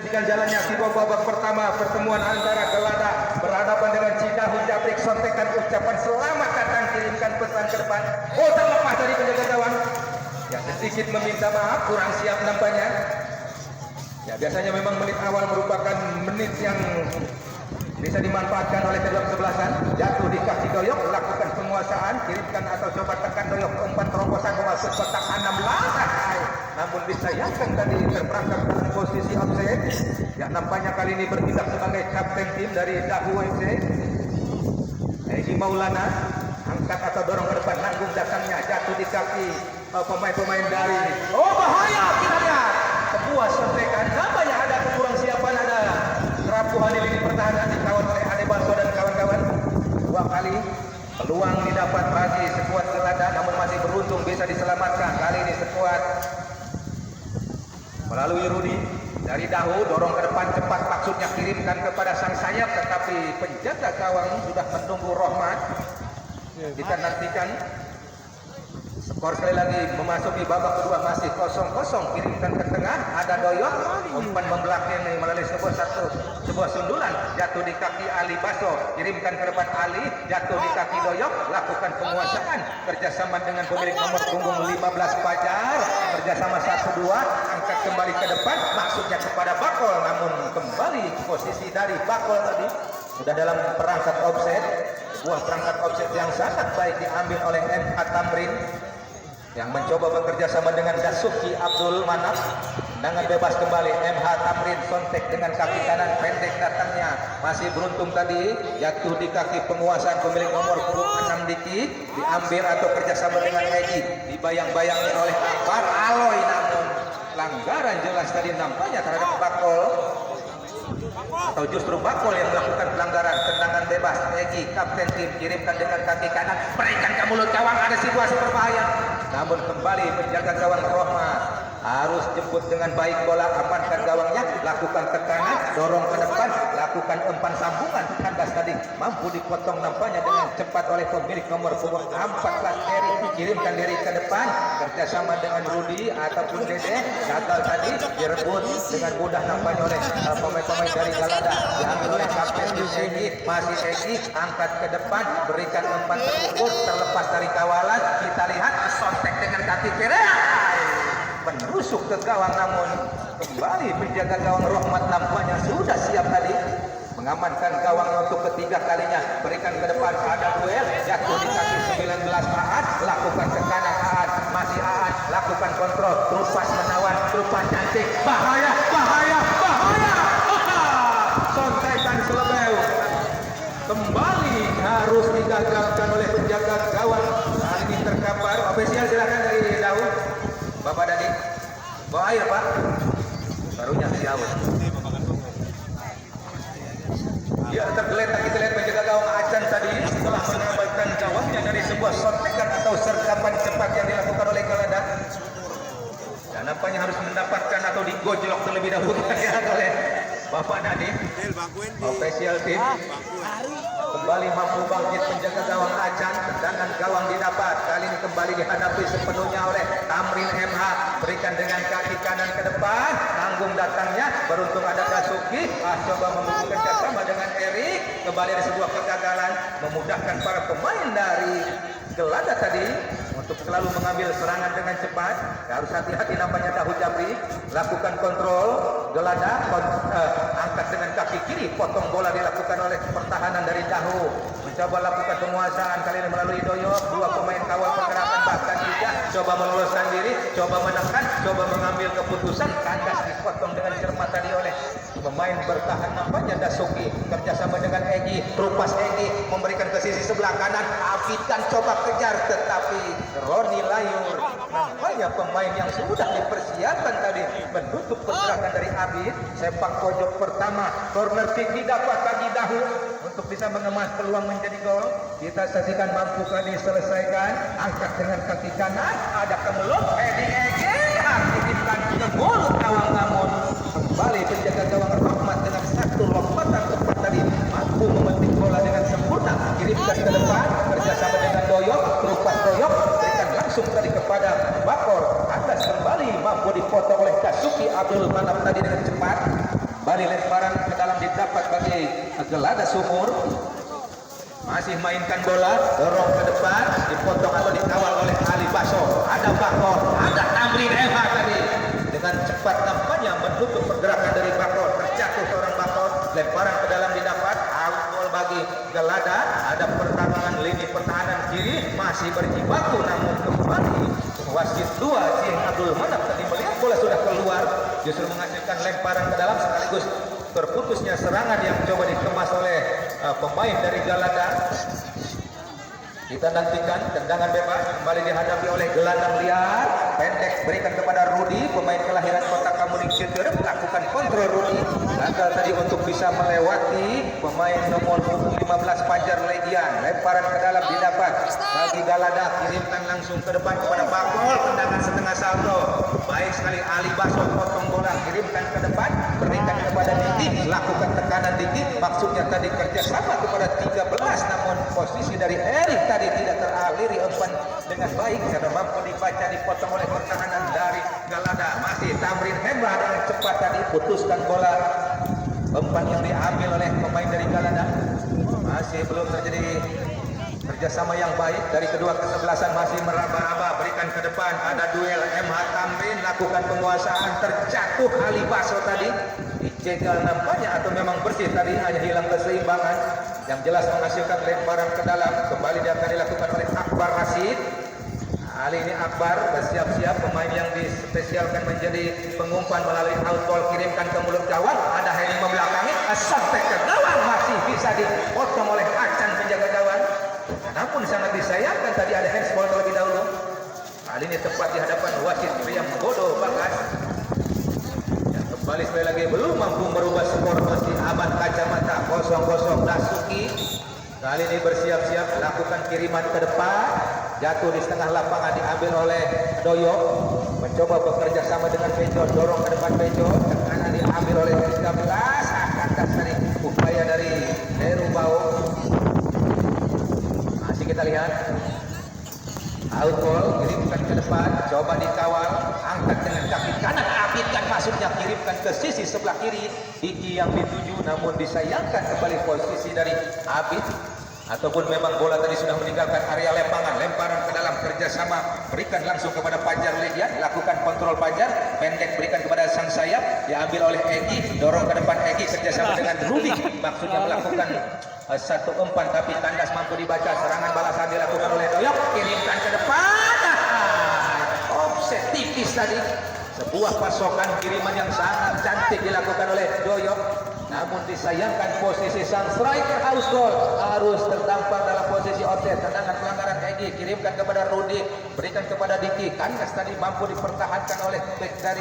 menyaksikan jalannya sebuah babak pertama pertemuan antara Gelada berhadapan dengan Cidahu Japrik. Sontekan ucapan selamat datang, kirimkan pesan ke depan. Oh, terlepas dari penjaga gawang yang sedikit meminta maaf, kurang siap nampaknya. Ya, biasanya memang menit awal merupakan menit yang bisa dimanfaatkan oleh kedua kesebelasan. Jatuh di kaki Doyok, lakukan penguasaan, kirimkan atau coba tekan Doyok, umpan terobosan memasuk kotak 16. Namun disayangkan tadi terperangkap dalam posisi offside. Ya, nampaknya kali ini bertindak sebagai kapten tim dari Dahu FC. Egi Maulana angkat atau dorong ke depan, nanggung datangnya, jatuh di kaki pemain-pemain dari. Oh, bahaya, kita lihat sebuah sontekan. Nampaknya ada kekurang siapan, ada kerapuhan di lini pertahanan dikawal oleh Ade Baso dan kawan-kawan. Dua kali peluang didapat bagi skuad Gelada, namun masih beruntung bisa diselamatkan. Kali ini skuad melalui Rudi dari Dahu, dorong ke depan cepat, maksudnya kirimkan kepada sang sayap, tetapi penjaga gawang sudah menunggu Rohmat. Kita nantikan skor sekali lagi memasuki babak kedua, masih 0-0. Kirimkan ke tengah, ada Doyok, umpan membelakangi melalui sebuah sundulan, jatuh di kaki Ali Baso, kirimkan ke depan Ali, jatuh di kaki Doyok, lakukan penguasaan kerjasama dengan pemilik nomor punggung 15 Fajar, kerjasama 1-2, angkat kembali ke depan, maksudnya kepada Bakol, namun kembali posisi dari Bakol tadi sudah dalam perangkat offset. Sebuah perangkat offset yang sangat baik diambil oleh MH Tamrin yang mencoba bekerja sama dengan Dasuki Abdul Manaf. Tendangan bebas kembali, MH Tamrin sontek dengan kaki kanan pendek datangnya, masih beruntung tadi, jatuh di kaki penguasaan pemilik nomor 6 Diki, diambil atau kerjasama dengan Egi, dibayang-bayangi oleh Akbar Aloy, namun pelanggaran jelas tadi nampaknya terhadap Bakol, atau justru Bakol yang melakukan pelanggaran. Tendangan bebas, Egi kapten tim, kirimkan dengan kaki kanan, berikan ke mulut gawang, ada situasi berbahaya, namun kembali menjaga gawang Rohmat harus jemput dengan baik bola, amankan gawangnya, lakukan tekanan, dorong ke depan, lakukan umpan sambungan, kandas tadi mampu dipotong nampaknya dengan cepat oleh pemilik nomor punggung 14 Eri, kirimkan diri ke depan, kerjasama dengan Rudi ataupun Dede, gagal tadi, direbut dengan mudah nampaknya oleh pemain-pemain dari Galada, diambil oleh kapten Egi, masih Egi, angkat ke depan, berikan umpan terukur, terlepas dari kawalan, kita lihat sontek dengan kaki kiri, menusuk ke gawang, namun kembali penjaga gawang Rohmat nampaknya sudah siap tadi mengamankan gawang untuk ketiga kalinya, berikan ke depan, ada duel, jatuh di kaki 19 Aad, lakukan ke kanan Aad, masih Aad, lakukan kontrol, Trupas menawan, Trupas cantik, bahaya, bahaya, bahaya, sontekan selebeu, kembali harus digagalkan oleh penjaga gawang. Saat ini terkapar, ofisial silakan dari Daud. Bapak Dadi, bawa air Pak, barunya jauh. Ya, tergeletak, kita lihat penjaga gawang Acan tadi setelah mengabaikan gawangnya dari sebuah sontekan atau sergapan cepat yang dilakukan oleh Galada. Dan nampaknya harus mendapatkan atau digojlok terlebih dahulu oleh Bapak Dadi. Official tim kembali mampu bangkit penjaga gawang Acan. Tendangan gawang didapat, kali ini kembali dihadapi sepenuhnya oleh Tamrin MH, berikan dengan kaki kanan ke depan, tanggung datangnya, beruntung ada Dasuki, coba membuka kerjasama dengan Erik, kembali ada sebuah kegagalan, memudahkan para pemain dari Gelada tadi untuk selalu mengambil serangan dengan cepat. Harus hati-hati nampaknya Dahu Japri, lakukan kontrol Gelada, angkat dengan kaki kiri, potong bola dilakukan oleh pertahanan dari Dahu, mencoba lakukan penguasaan kali ini melalui Doyok, dua pemain kawal pergerakan bahkan juga coba meloloskan diri, coba menekan, coba mengambil keputusan, kandas dipotong dengan cermat tadi oleh pemain bertahan nampaknya Dasuki, kerjasama dengan Egi, Trupas Egi memberikan ke sisi sebelah kanan, Afikan coba kejar, tetapi Roni Layur nampaknya pemain yang sudah dipersiapkan tadi menutup pergerakan dari Abid. Sepak pojok pertama, corner kick didapat bagi Dahu untuk bisa mengemas peluang menjadi gol. Kita saksikan mampukah diselesaikan, angkat dengan kaki kanan, ada kemelut, Egi aktifkan ke mulut gawang, namun kembali penjaga gawang Rohmat dengan satu lompatan tepat tadi mampu memetik bola dengan sempurna, kirimkan ke depan, kerjasama dengan Doyok, Trupas Doyok, berikan langsung tadi kepada Bakor, atas kembali mampu dipotong oleh Dasuki Abdul Manaf tadi dengan cepat. Gelada Sumur. Masih mainkan bola, dorong ke depan, dipotong atau dikawal oleh Ali Baso. Ada Bakor, ada Tamrin Eva tadi. Dengan cepat nampaknya menutup pergerakan dari Bakor. Terjatuh seorang Bakor, lemparan ke dalam didapat. Gol bagi Gelada. Ada pertahanan lini pertahanan kiri masih berjibaku, namun kembali wasit 2 Cing Abdul Manap tadi melihat bola sudah keluar, justru menghasilkan lemparan ke dalam sekaligus terputusnya serangan yang coba dikemas oleh pemain dari Galada. Kita nantikan tendangan bebas kembali dihadapi oleh gelandang liar, pendek berikan kepada Rudi, pemain kelahiran kota Kamuning Citeur, melakukan kontrol Rudi, gagal tadi untuk bisa melewati pemain nomor 15 Fajar Legian. Lemparan ke dalam didapat bagi Galada, kirimkan langsung ke depan kepada Bakol, tendangan setengah saldo. Baik sekali Ali Baso, potong bola, kirimkan ke depan, berikan kepada Diki, lakukan tekanan Diki, maksudnya tadi kerjasama kepada 13, namun posisi dari Erik tadi tidak teraliri umpan dengan baik karena mampu dibaca, dipotong oleh pertahanan dari Galada. Masih Tamrin Hendra dengan cepat tadi putuskan bola, umpan yang diambil oleh pemain dari Galada. Masih belum terjadi kerjasama yang baik dari kedua kesebelasan, masih meraba-raba, berikan ke depan, ada duel MH Tamrin, lakukan penguasaan, terjatuh Ali Baso tadi, dicegal nampaknya atau memang bersih tadi, hanya hilang keseimbangan, yang jelas menghasilkan lemparan ke dalam. Kembali dia akan dilakukan oleh Akbar Rashid. Kali ini Akbar bersiap-siap, pemain yang dispesialkan menjadi pengumpan melalui outball, kirimkan ke mulut gawang, ada heading membelakangi, sampai ke gawang, masih bisa dipotong oleh Acan penjaga gawang. Namun sangat disayangkan tadi ada handsball terlebih dahulu. Kali ini tepat di hadapan wasit yang bodoh Bagas. Dan kembali sekali lagi belum mampu merubah skor, masih aman kacamata 0-0. Dasuki kali ini bersiap-siap lakukan kiriman ke depan, jatuh di setengah lapangan, diambil oleh Doyok, mencoba bekerja sama dengan Bejo, dorong ke depan Bejo, tekanan diambil oleh 13, atas dari upaya dari Heru Bau. Kita lihat outball, kirimkan ke depan, coba dikawal, angkat dengan kaki kanan, abitkan masuknya, kirimkan ke sisi sebelah kiri, Diki yang dituju, namun disayangkan kembali posisi dari Abid, ataupun memang bola tadi sudah meninggalkan area lemparan. Lemparan ke dalam, kerjasama, berikan langsung kepada Fajar Legian, lakukan kontrol Fajar, pendek berikan kepada sang sayap, diambil oleh Egi, dorong ke depan Egi, kerjasama dengan Rudi, maksudnya melakukan satu umpan tapi tandas mampu dibaca, serangan balasan dilakukan oleh Doyok, kirimkan ke depan, offset tipis tadi, sebuah pasokan kiriman yang sangat cantik dilakukan oleh Doyok, namun disayangkan posisi sang striker harus terdampar dalam posisi offset. Tendangan pelanggaran Egi, kirimkan kepada Rudi, berikan kepada Diki, kandas tadi mampu dipertahankan oleh back dari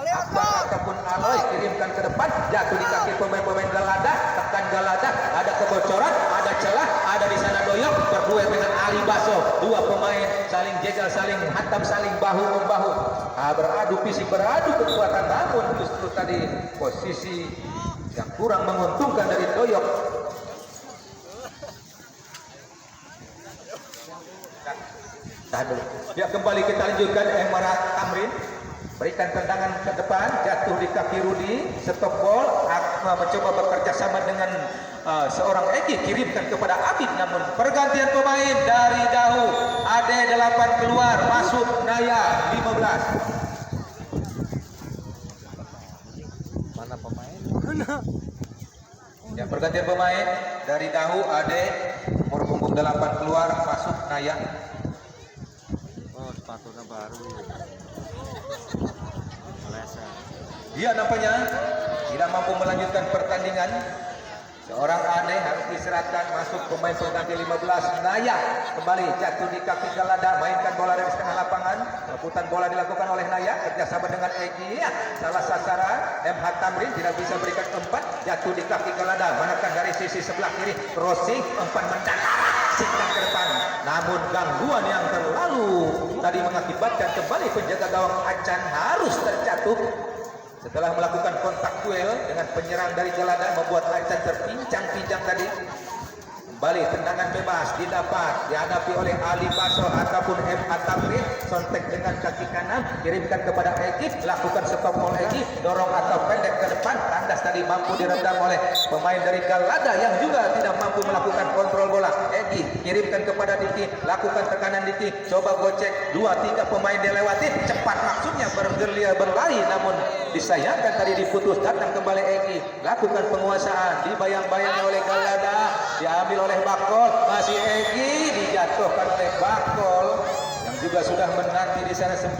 Akbar ataupun Aloy, kirimkan ke depan, jatuh di kaki pemain-pemain Galada, tekan Galada, ada kebocoran, ada celah, ada di sana Doyok berduel dengan Ali Baso, dua pemain saling jegal, saling hantam, saling bahu-membahu, beradu fisik, beradu kekuatan, namun justru tadi posisi yang kurang menguntungkan dari Doyok. Ya, kembali kita lanjutkan. Emarat Tamrin berikan tendangan ke depan, jatuh di kaki Rudi, stop ball, mencoba bekerja sama dengan seorang Egi, kirimkan kepada Abid, namun pergantian pemain dari Dahu, Ade 8 keluar, masuk Naya 15. Mana pemain? Ya, pergantian pemain dari Dahu, Ade nomor punggung 8 keluar, masuk Naya. Oh, sepatunya baru. Dia nampaknya tidak mampu melanjutkan pertandingan. Seorang Ade harus diserahkan, masuk pemain pengganti 15 Naya, kembali jatuh di kaki Galada, mainkan bola dari setengah lapangan, rebutan bola dilakukan oleh Naya, kerjasama dengan Egi, ya, salah sasaran, MH Tamrin tidak bisa berikan umpan, jatuh di kaki Galada, menekan dari sisi sebelah kiri, crossing, umpan mendatar, singkat ke depan, namun gangguan yang terlalu tadi mengakibatkan kembali penjaga gawang Acan harus terjatuh. Setelah melakukan kontak duel dengan penyerang dari Galada, membuat Acan terpincang-pincang tadi. Kembali tendangan bebas didapat, dihadapi oleh Ali Baso ataupun M. Atamri. Sontek dengan kaki kanan, kirimkan kepada Egi, lakukan stop oleh Egi, dorong atau pendek ke depan. Tandas tadi mampu diredam oleh pemain dari Galada yang juga tidak mampu melakukan kontrol bola. Egi kirimkan kepada Diki, lakukan tekanan Diki, coba gocek 2-3 pemain dilewati, cepat maksudnya berlari, namun disayangkan tadi diputus. Datang kembali Egi, lakukan penguasaan, dibayang-bayangi oleh Galada, diambil oleh Bakol, masih Egi, dijatuhkan oleh Bakol yang juga sudah menanti di sana 19.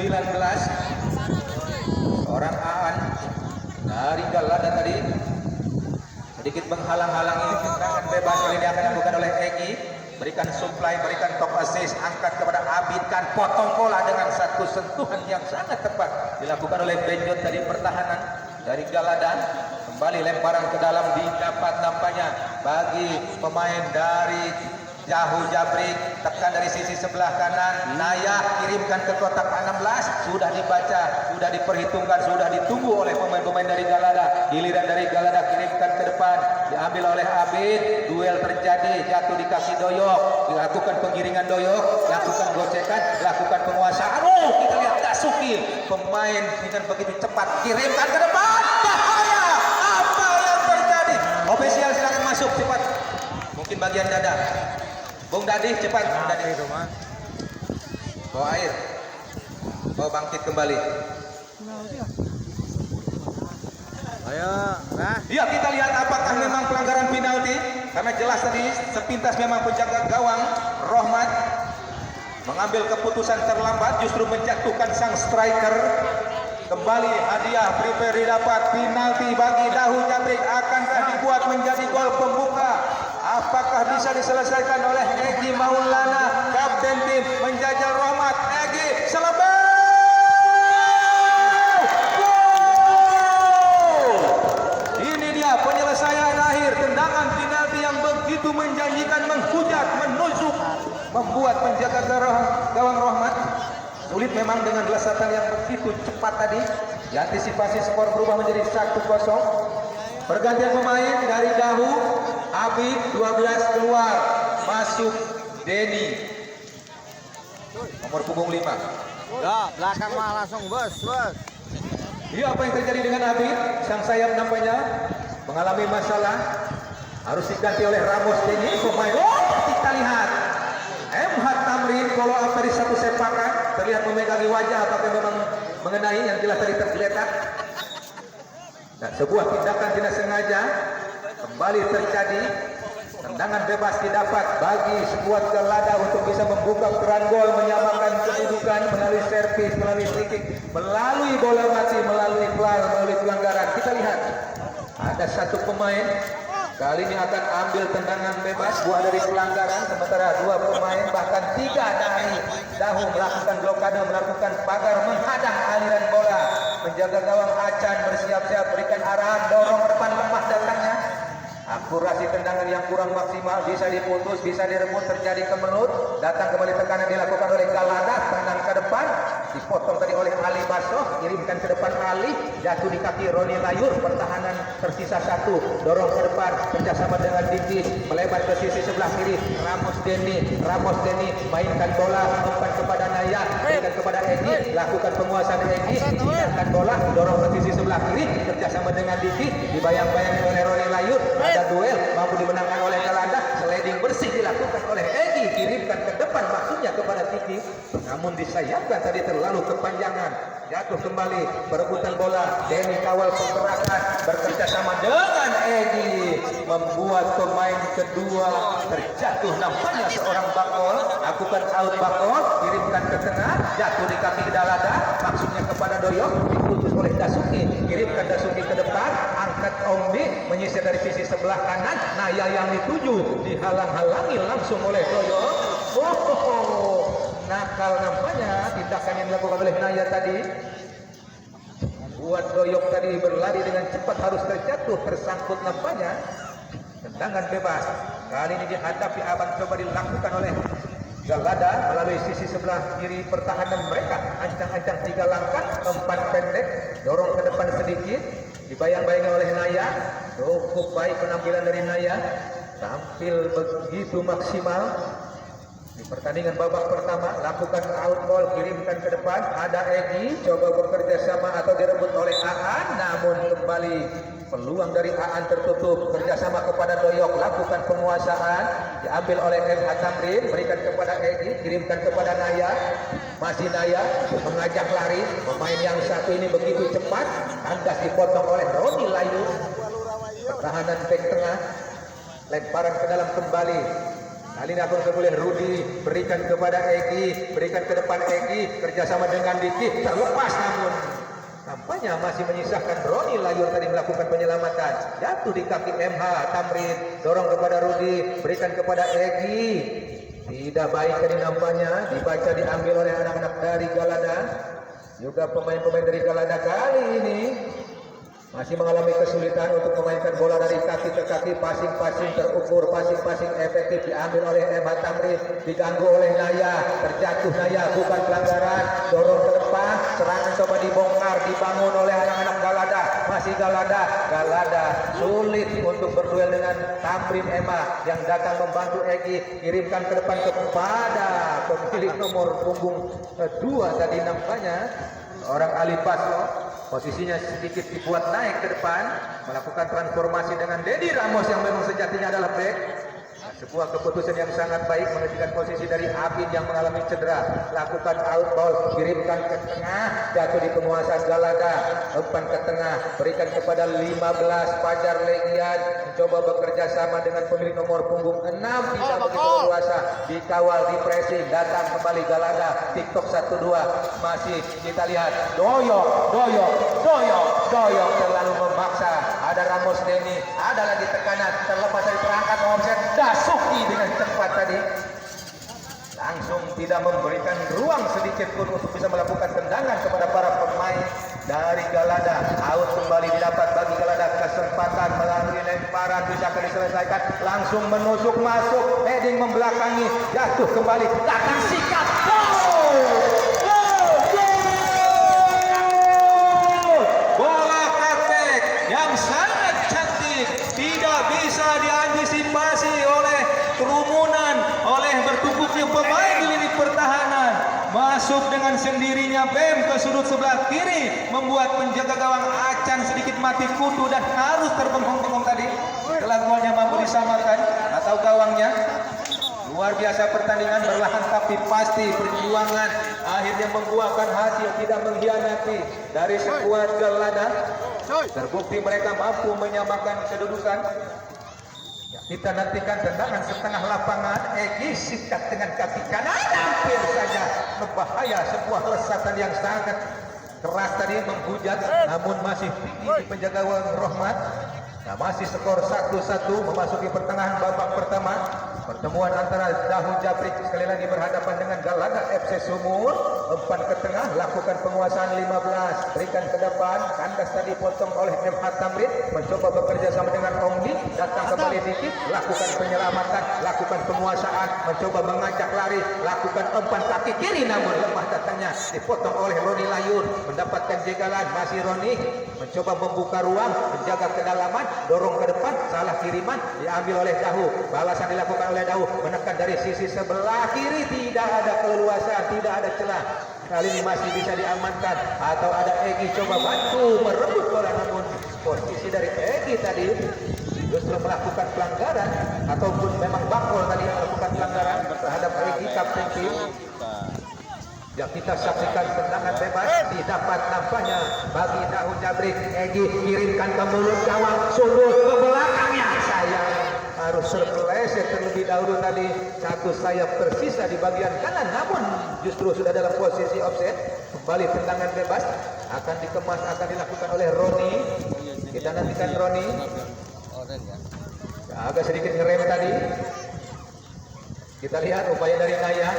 Seorang Aan dari Galada tadi sedikit menghalang-halangi tendangan bebas kali ini akan dilakukan oleh Egi. Berikan supply, berikan top assist, angkat kepada Abid, kan potong bola dengan satu sentuhan yang sangat tepat dilakukan oleh Benjot dari pertahanan dari Galadan. Kembali lemparan ke dalam didapat nampaknya bagi pemain dari Jahu Jabrik, tekan dari sisi sebelah kanan, Naya kirimkan ke kotak 16, sudah dibaca, sudah diperhitungkan, sudah ditunggu oleh pemain-pemain dari Galada. Giliran dari Galada kirimkan ke depan, diambil oleh Abid, duel terjadi, jatuh di kaki Doyok, dilakukan penggiringan Doyok, lakukan gocekan, lakukan penguasaan. Oh, kita lihat Dasuki, pemain dengan begitu cepat kirimkan ke depan, bahaya, apa yang terjadi? Ofisial silakan masuk cepat, mungkin bagian dada. Bung Dadi cepat, Bung Dadi itu mah. Bawa air, bawa bangkit kembali. Ayo, nah. Ya, kita lihat apakah memang pelanggaran penalti, karena jelas tadi sepintas memang penjaga gawang Rohmat mengambil keputusan terlambat, justru menjatuhkan sang striker. Kembali hadiah prepare didapat, penalti bagi Dahu Jabrik, akankah dibuat menjadi gol pembuka? Apakah bisa diselesaikan oleh Egi Maulana, kapten tim menjajal Rohmat? Egi selebay, gol! Ini dia penyelesaian akhir, tendangan penalti yang begitu menjanjikan, menghujat, menusuk, membuat penjaga gawang Rohmat sulit memang dengan lesatan yang begitu cepat tadi. Diantisipasi skor berubah menjadi 1-0. Pergantian pemain dari Dahu, Abid 12 keluar, masuk Denny nomor punggung 5. Ya, belakang mah langsung bos. Iya, apa yang terjadi dengan Abid? Sang sayap nampaknya mengalami masalah, harus diganti oleh Ramos Denny. Pemain, kita lihat MH Tamrin kalau up dari satu sepakan, terlihat memegangi wajah, apakah memang mengenai, yang jelas tadi tergeletak. Dan sebuah tindakan tidak sengaja kembali terjadi. Tendangan bebas didapat bagi skuad Galada untuk bisa membuka keran gol, menyamakan kedudukan melalui servis, melalui free kick, melalui bola mati, melalui pelanggaran. Kita lihat ada satu pemain kali ini akan ambil tendangan bebas buah dari pelanggaran, sementara dua pemain bahkan tiga dari Dahu melakukan blokade, melakukan pagar, menghadang aliran bola. Penjaga gawang Acan bersiap-siap berikan arahan, dorong ke depan, lemah datangnya. Akurasi tendangan yang kurang maksimal, bisa diputus, bisa direbut, terjadi kemelut. Datang kembali tekanan dilakukan oleh Galada, tenang ke depan, dipotong tadi oleh Ali Baso, kirimkan ke depan Ali, jatuh di kaki Roni Layur, pertahanan tersisa satu, dorong ke depan, kerjasama dengan Diki, melebar ke sisi sebelah kiri, Ramos Denny, mainkan bola, umpan kepada Naya, berikan kepada Egi, lakukan penguasaan Egi, hindarkan bola, dorong ke sisi sebelah kiri, kerjasama dengan Diki, dibayang-bayangi oleh Roni Layur. Duel mampu dimenangkan oleh Galada, sliding bersih dilakukan oleh Egi, kirimkan ke depan maksudnya kepada Tiki, namun disayangkan tadi terlalu kepanjangan, jatuh kembali, perebutan bola, Denny kawal pergerakan, bekerja sama dengan Egi, membuat pemain kedua terjatuh. Nampaknya seorang Bakol, lakukan out Bakol, kirimkan ke tengah, jatuh di kaki Galada, maksudnya kepada Doyok, diputus oleh Dasuki, kirimkan Dasuki ke depan, angkat Ombi, menyisir dari sisi sebelah kanan, Naya yang dituju dihalang-halangi langsung oleh Doyok. Nakal nampaknya tindakan yang dilakukan oleh Naya tadi, buat Doyok tadi berlari dengan cepat, harus terjatuh, tersangkut nampaknya. Tendangan bebas kali ini dihadapi Aban, coba dilakukan oleh Galada melalui sisi sebelah kiri pertahanan mereka, ancang-ancang 3 langkah, umpan pendek, dorong ke depan sedikit, dibayang-bayangi oleh Naya. Cukup baik penampilan dari Naya, tampil begitu maksimal di pertandingan babak pertama. Lakukan out ball, kirimkan ke depan. Ada Egi coba bekerja sama atau direbut oleh Aan, namun kembali peluang dari Aan tertutup. Kerjasama kepada Doyok, lakukan penguasaan, diambil oleh MH Tamrin, berikan kepada Egi, kirimkan kepada Naya. Masih Naya mengajak lari. Pemain yang satu ini begitu cepat, kandas dipotong oleh Roni Layu. Pertahanan back tengah, lemparan ke dalam kembali. Kali ini akan boleh Rudi, berikan kepada Egi, berikan ke depan Egi, kerjasama dengan Diki, terlepas namun tampaknya masih menyisakan Roni Layur tadi melakukan penyelamatan. Jatuh di kaki MH Tamrin, dorong kepada Rudi, berikan kepada Egi. Tidak baik tadi nampaknya, dibaca diambil oleh anak-anak dari Galada. Juga pemain-pemain dari Galada kali ini masih mengalami kesulitan untuk memainkan bola dari kaki ke kaki. Passing-passing terukur, passing-passing efektif diambil oleh MH Tamrin, diganggu oleh Naya, terjatuh Naya, bukan pelanggaran, dorong ke depan, serangan coba dibongkar, dibangun oleh anak-anak Galada. Masih Galada sulit untuk berduel dengan Tamrin Emma yang datang membantu Egi, kirimkan ke depan kepada pemilik nomor punggung 2 tadi nampaknya orang Ali Paslo. Posisinya sedikit dibuat naik ke depan, melakukan transformasi dengan Dedi Ramos yang memang sejatinya adalah back. Sebuah keputusan yang sangat baik menghentikan posisi dari Abid yang mengalami cedera. Lakukan out ball, kirimkan ke tengah, jatuh di penguasaan Galada. Umpan ke tengah, berikan kepada 15 Fajar Legian, mencoba bekerja sama dengan pemilik nomor punggung 6, tidak begitu leluasa, dikawal, di pressing, datang kembali Galada. TikTok 1-2 masih kita lihat Doyok terlalu memaksa. Ada Ramos Denny, ada lagi tekanan, terlepas dari perangkat offset. Dasuki dengan cepat tadi langsung tidak memberikan ruang sedikit pun untuk bisa melakukan tendangan kepada para pemain dari Galada. Out kembali didapat bagi Galada, kesempatan melalui lemparan bisa akan diselesaikan, langsung menusuk masuk, heading membelakangi, jatuh kembali, akan sikat bola cutback yang sangat cantik, tidak bisa diantisipasi oleh kerumunan, oleh bertumpuknya pemain di lini pertahanan. Masuk dengan sendirinya Bem ke sudut sebelah kiri, membuat penjaga gawang Acan sedikit mati kutu dan harus terbengong-bengong tadi. Setelah golnya mampu disamakan atau gawangnya. Luar biasa pertandingan, berlahan tapi pasti perjuangan akhirnya membuahkan hasil, tidak mengkhianati dari skuad Galada. Terbukti mereka mampu menyamakan kedudukan. Ya, kita nantikan tendangan setengah lapangan. Egi sikat dengan kaki kanan, hampir saja berbahaya. Sebuah lesatan yang sangat keras tadi menghujat, namun masih tinggi di penjaga gawang Rohmat. Nah, masih skor 1-1 memasuki pertengahan babak pertama. Pertemuan antara Dahu Jabrik sekali lagi berhadapan dengan Galada FC Sumur. Umpan ke tengah, lakukan penguasaan 15, berikan ke depan, kandas tadi potong oleh MH Tamrin, mencoba bekerja sama dengan Ongdi, datang kembali dikit, lakukan penyelamatan, lakukan penguasaan, mencoba mengajak lari, lakukan umpan kaki kiri, namun lemah datangnya, dipotong oleh Roni Layur, mendapatkan jegalan, masih Roni, mencoba membuka ruang, menjaga kedalaman, dorong ke depan, salah kiriman, diambil oleh Dahu, balasan dilakukan oleh Dahu, menekan dari sisi sebelah kiri, tidak ada keleluasaan, tidak ada celah. Kali ini masih bisa diamankan, atau ada Egi coba bantu merebut bola, namun posisi dari Egi tadi justru melakukan pelanggaran, ataupun memang Bakol tadi yang melakukan pelanggaran terhadap Egi kapten tim. Yang kita saksikan tendangan bebas didapat nampaknya bagi Dahu Jabrik. Egi kirimkan ke mulut gawang, sundul ke belakangnya, sayang harus terpeleset terlebih dahulu tadi. Satu sayap tersisa di bagian kanan, namun justru sudah dalam posisi offset. Kembali tendangan bebas akan dikemas, akan dilakukan oleh Roni. Kita nantikan Roni. Agak sedikit ngerem tadi. Kita lihat upaya dari Naya.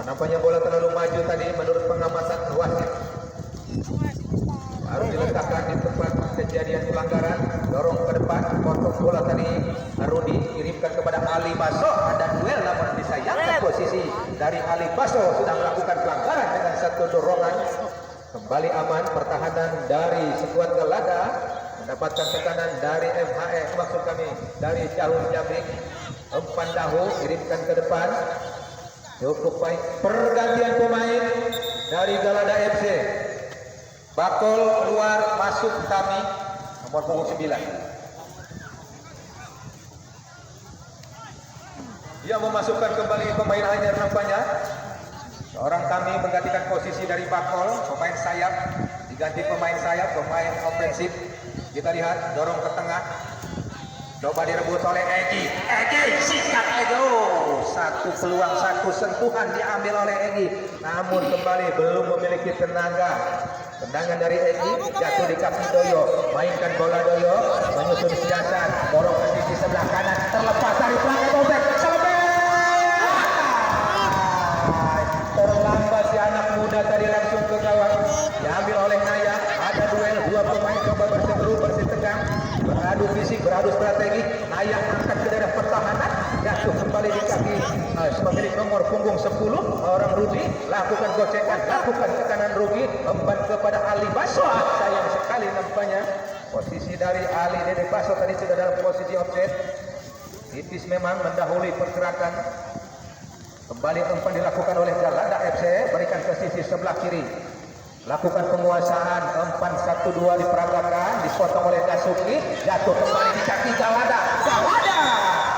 Nampaknya bola terlalu maju tadi menurut pengamatan wasit. Harus diletakkan di tempat kejadian pelanggaran, dorong ke depan, potong bola tadi Rudi, kirimkan kepada Ali Baso. Ada duel namun disayangkan posisi dari Ali Baso, sudah melakukan pelanggaran dengan satu dorongan. Kembali aman pertahanan dari skuad Galada. mendapatkan tekanan dari MHE, maksud kami dari Dahu Jabrik. Umpan Dahu kirimkan ke depan, cukup baik. Pergantian pemain dari Galada FC. Bakol keluar, masuk kami nomor punggung 9. Dia memasukkan kembali pemain anyar nampaknya. Seorang kami menggantikan posisi dari Bakol, pemain sayap, diganti pemain sayap, pemain ofensif. Kita lihat dorong ke tengah. Coba direbut oleh Egi. Egi sikat Ego. Satu peluang, satu sentuhan diambil oleh Egi. Namun kembali belum memiliki tenaga. Tendangan dari Egi jatuh di kaki Doyo. Mainkan bola Doyo, menyusun siasat, dorong ke sisi sebelah kanan, terlepas dari pelanggan Bobek. Terlambat si anak muda tadi langsung ke gawang. Diambil oleh Naya. Ada duel, dua pemain coba berseteru, bersitegang, beradu fisik, beradu strategi. Naya angkat ke daerah pertahanan, jatuh kembali di kaki pemilik nomor punggung 10 orang Rudi. Lakukan gocekan, lakukan tekanan Rudi, umpan kepada Ali Baso. Sayang sekali nampaknya posisi dari Ali Dede Baso tadi sudah dalam posisi offset. Tipis memang mendahului pergerakan. Kembali umpan dilakukan oleh Galada FC, berikan ke sisi sebelah kiri. Lakukan penguasaan, umpan 1-2 diperagakan, dipotong oleh Dasuki, jatuh kembali di kaki Galada. Galada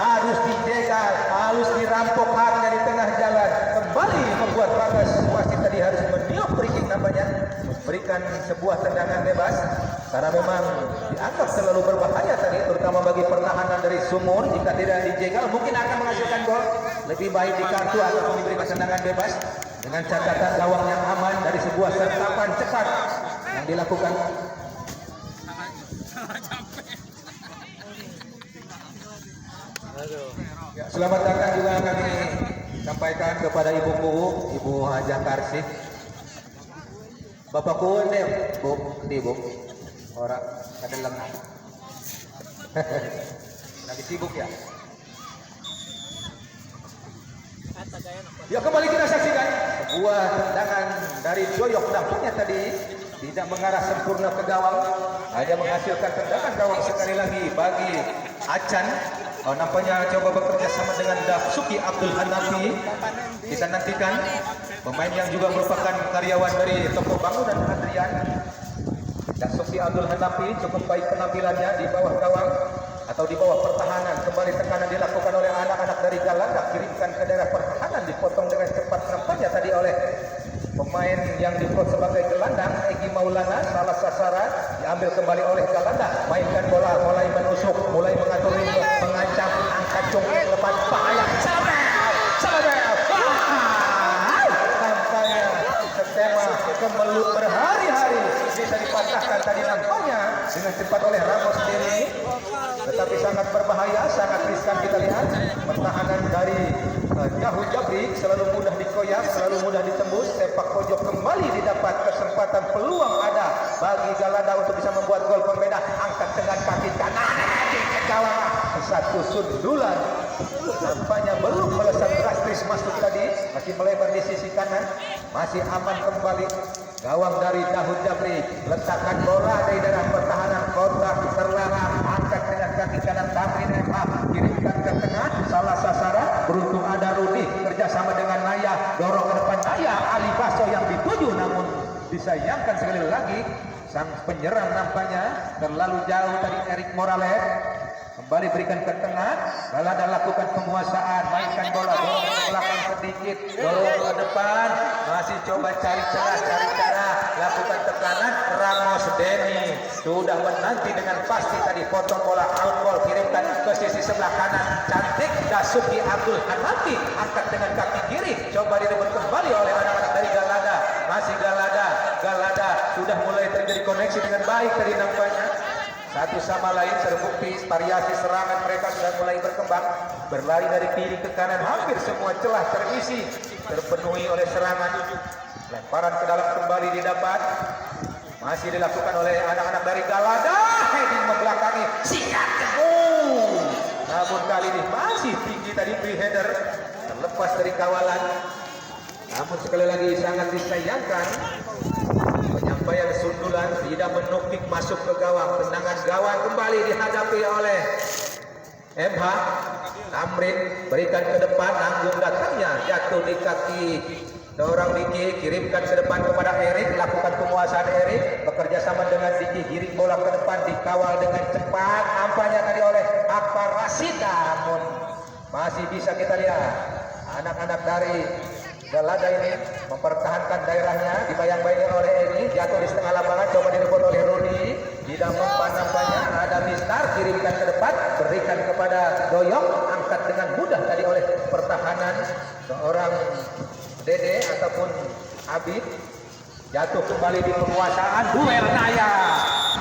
harus dijegal, harus dirampok haknya di tengah jalan. Kembali membuat Bagas wasit tadi harus meniup free-kick nampaknya, memberikan sebuah tendangan bebas karena memang dianggap terlalu berbahaya tadi, terutama bagi pertahanan dari Sumur. Jika tidak dijegal mungkin akan menghasilkan gol. Lebih baik di kartu atau diberikan tendangan bebas dengan catatan gawang yang aman dari sebuah sentapan cepat yang dilakukan. Ya, selamat datang juga kami sampaikan kepada Ibu Ibu Hajah Karsih. Bapak Kuun deh, Bu, di Bu. Orang ada lengah. Lagi sibuk ya. Ya, kembali kita saksikan sebuah tendangan dari Joyok. Nampaknya tadi tidak mengarah sempurna ke gawang, hanya menghasilkan tendangan gawang sekali lagi bagi Acan. Nampaknya coba bekerja sama dengan Dafsuki Abdul Hanafi. Kita nantikan pemain yang juga merupakan karyawan dari toko bangunan Adrian. Dafsuki Abdul Hanafi cukup baik penampilannya di bawah gawang atau di bawah pertahanan. Kembali tekanan dilakukan oleh anak-anak dari Galanda, kirimkan ke daerah pertahanan, dipotong dengan cepat nampaknya tadi oleh pemain yang diplot sebagai gelandang Egi Maulana. Salah sasaran, diambil kembali oleh Galanda, mainkan bola, mulai menusuk, mulai mengatur ritme, mengancam, angkat cungkil lepas bahaya. Nampaknya skema kemelut berhari-hari bisa dipatahkan tadi nampaknya dengan cepat oleh Ramos Deni. Tetapi sangat berbahaya, sangat riskan. Kita lihat pertahanan dari Dahu Jabrik selalu mudah dikoyak, selalu mudah ditembus. Sepak pojok kembali didapat kesempatan, peluang ada bagi Galanda untuk bisa membuat gol pembeda. Angkat dengan kaki kanan di gawang, satu sundulan. Nampaknya belum melesat drastis masuk tadi, masih melebar di sisi kanan, masih aman kembali. Gawang dari Dahu Jabrik, letakkan bola dari daerah pertahanan, kontak terlarang, angkat dengan kaki kanan Tamrin MH, kirimkan ke tengah, salah sasaran, beruntung ada Rudi, kerjasama dengan Naya, dorong ke depan Naya, Ali Baso yang dituju, namun disayangkan sekali lagi, sang penyerang nampaknya terlalu jauh tadi Erik Morales. Kembali berikan ke tengah, Galanda lakukan penguasaan, mainkan bola, dorong ke belakang sedikit, dorong ke depan, masih coba cari celah, lakukan tekanan. Ramos Deni sudah menanti dengan pasti tadi, potong bola, out ball, kirimkan ke sisi sebelah kanan, cantik Dasuki Abdul Hanafi, angkat dengan kaki kiri, coba direbut kembali oleh anak-anak dari Galanda. Masih Galanda sudah mulai terjadi koneksi dengan baik tadi nampaknya. Satu sama lain terbukti variasi serangan mereka sudah mulai berkembang, berlari dari kiri ke kanan, hampir semua celah terisi, terpenuhi oleh serangan. Lemparan ke dalam kembali didapat, masih dilakukan oleh anak-anak dari Galanda. Heading membelakangi, sikat gol. Namun kali ini masih tinggi tadi free header, terlepas dari kawalan. Namun sekali lagi sangat disayangkan, sembahyang sundulan tidak menukik masuk ke gawang. Tendangan gawang kembali dihadapi oleh MH Tamrin, berikan ke depan, nanggung datangnya, jatuh di kaki dorong Diki, kirimkan ke depan kepada Erik, lakukan penguasaan Erik, bekerja sama dengan Diki, giring bola ke depan, dikawal dengan cepat, nampaknya tadi oleh Akbar Rashid, namun masih bisa kita lihat anak-anak dari Galada ini mempertahankan daerahnya, dibayang-bayangi oleh Egi, jatuh di setengah lapangan, coba direbut oleh Rudi, tidak mempan nampaknya, ada Mistar, kirimkan ke depan, berikan kepada Doyok, angkat dengan mudah tadi oleh pertahanan seorang Dede ataupun Abid, jatuh kembali di penguasaan, duel Naya,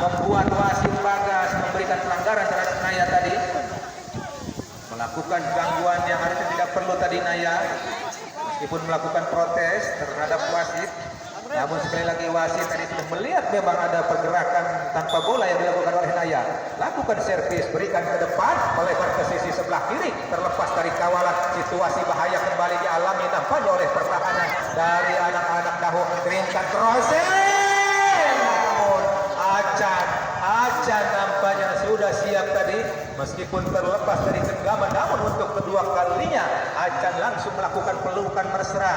membuat wasit Bagas memberikan pelanggaran terhadap Naya tadi, melakukan gangguan yang harusnya tidak perlu tadi Naya, meskipun melakukan protes terhadap wasit, namun sekali lagi wasit tadi sudah melihat memang ada pergerakan tanpa bola yang dilakukan oleh Naya. Lakukan servis, berikan ke depan, melebar ke sisi sebelah kiri, terlepas dari kawalan, situasi bahaya kembali dialami nampaknya oleh pertahanan dari anak-anak Dahu. Kirimkan crossing, namun Acan nampaknya sudah siap tadi, meskipun terlepas dari genggaman, namun untuk kedua kalinya Acan langsung melakukan pelukan mesra.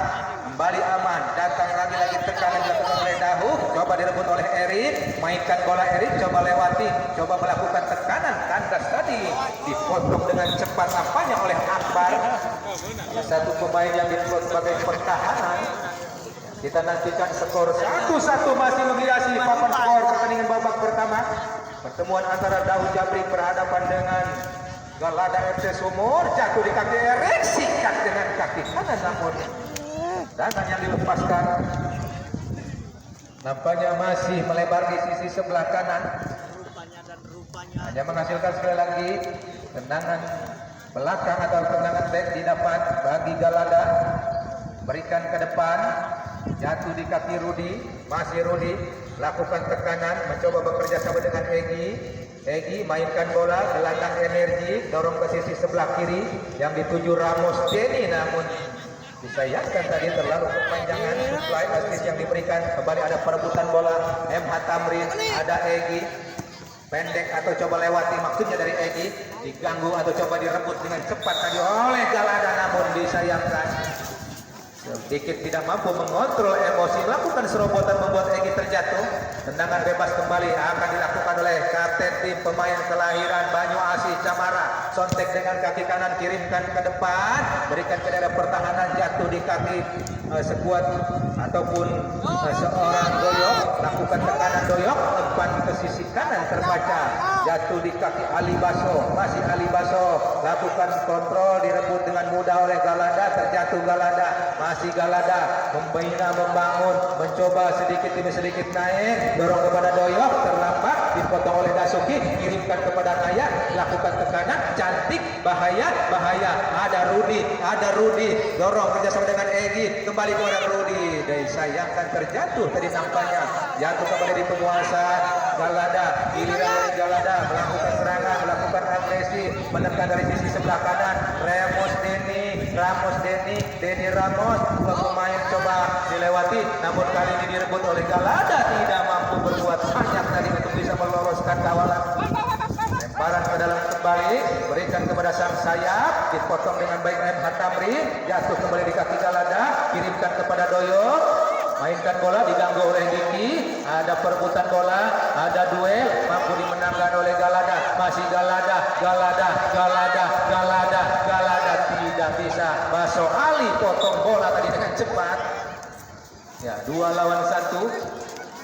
Kembali aman, datang lagi-lagi tekanan dilakukan oleh Dahu, coba direbut oleh Erik, mainkan bola Erik, coba lewati, coba melakukan tekanan, kandas tadi dipotong dengan cepat nampaknya oleh Akbar, satu pemain yang dibuat sebagai pertahanan. Kita nantikan skor 1-1 masih menghiasi papan skor pertandingan babak pertama. Pertemuan antara Dahu Jabri berhadapan dengan Galada FC Sumur, jatuh di kaki Erik, sikat dengan kaki kanan, namun tangan yang dilepaskan nampaknya masih melebar di sisi sebelah kanan, hanya menghasilkan sekali lagi tendangan belakang atau tendangan back didapat bagi Galada. Berikan ke depan, jatuh di kaki Rudi, masih Rudi, lakukan tekanan, mencoba bekerja sama dengan Egi, mainkan bola, gelandang energi, dorong ke sisi sebelah kiri yang dituju Ramos Denny, namun disayangkan tadi terlalu kepanjangan supply assist yang diberikan. Kembali ada perebutan bola, MH Tamrin, ada Egi, pendek atau coba lewati, maksudnya dari Egi, diganggu atau coba direbut dengan cepat tadi oleh Galada, namun disayangkan sedikit tidak mampu mengontrol emosi, lakukan serobotan membuat Egi terjatuh. Tendangan bebas kembali akan dilakukan oleh kapten tim pemain kelahiran Banyu Asih Camara. Sontek dengan kaki kanan, kirimkan ke depan, berikan ke daerah pertahanan, jatuh di kaki sekuat ataupun seorang Doyok, lakukan tekanan Doyok, umpan ke sisi kanan terbaca, jatuh di kaki Ali Baso, masih Ali Baso, lakukan kontrol, direbut dengan mudah oleh Galada, terjatuh Galada, masih Galada, membina, membangun, mencoba sedikit demi sedikit naik, dorong kepada Doyok, terlambat, dipotong oleh Dasuki, kirimkan kepada Naya, lakukan tekanan, cantik, bahaya, ada Rudi, dorong kerjasama dengan Egi, kembali kepada Rudi, disayangkan terjatuh tadi nampaknya, jatuh kembali di penguasaan Galada, giliran dari Galada, melakukan serangan, melakukan agresi, menekan dari sisi sebelah kanan, Ramos Denny Ramos, dua pemain coba dilewati, namun kali ini direbut oleh Galada, tidak mampu berbuat banyak tadi untuk bisa meloloskan kawalan. Lemparan ke dalam kembali, berikan kepada sang sayap, dipotong dengan baik MH Tamrin, jatuh kembali di kaki Galada, kirimkan kepada Doyo, mainkan bola, diganggu oleh Diki, ada perebutan bola, ada duel, mampu dimenangkan oleh Galada, masih Galada, tidak bisa. Baso Ali potong bola tadi dengan cepat. Ya, 2 lawan 1.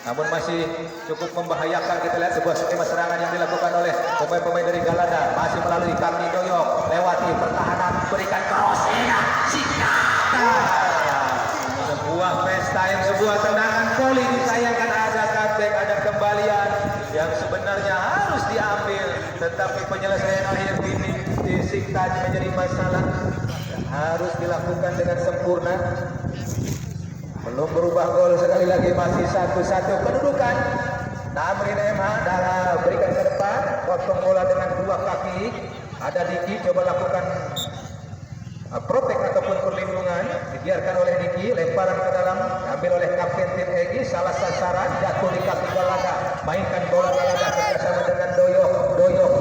Namun masih cukup membahayakan. Kita lihat sebuah skema serangan yang dilakukan oleh pemain-pemain dari Galada, masih melalui kaki Doyok, lewati pertahanan, berikan crossing, sebuah pesta yang sebuah tendangan voli, disayangkan ada cutback, ada kembalian yang sebenarnya harus diambil, tetapi penyelesaian akhir ini disingkat menjadi masalah, harus dilakukan dengan sempurna. Belum berubah gol, sekali lagi masih 1-1 kedudukan. Tamrin MH darah berikan ke depan, potong bola dengan 2 kaki, ada Diki, coba lakukan protek ataupun perlindungan. biarkan oleh Niki, lemparan ke dalam, ambil oleh kapten tim Egy, salah sasaran, jatuh di kaki Galada, mainkan bola Galada kerjasama dengan Doyok,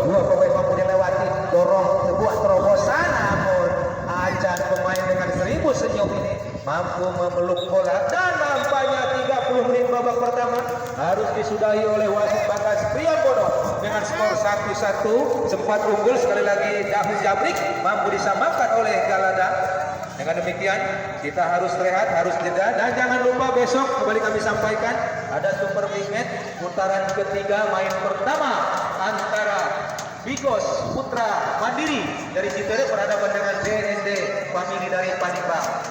dua pemain mampu dilewati, dorong sebuah terobosan, namun ajan pemain dengan 1000 senyum ini mampu memeluk bola dan nampaknya 30 menit babak pertama harus disudahi oleh wasit Bagas Priambodo dengan skor 1-1. Sempat unggul sekali lagi Dahu Jabrik, mampu disamakan oleh Galada. Dengan demikian kita harus rehat, harus jeda, dan jangan lupa besok kembali kami sampaikan ada Super Big Match putaran ketiga main pertama antara Bigos Putra Mandiri dari Citere berhadapan dengan DND Family dari Palembang.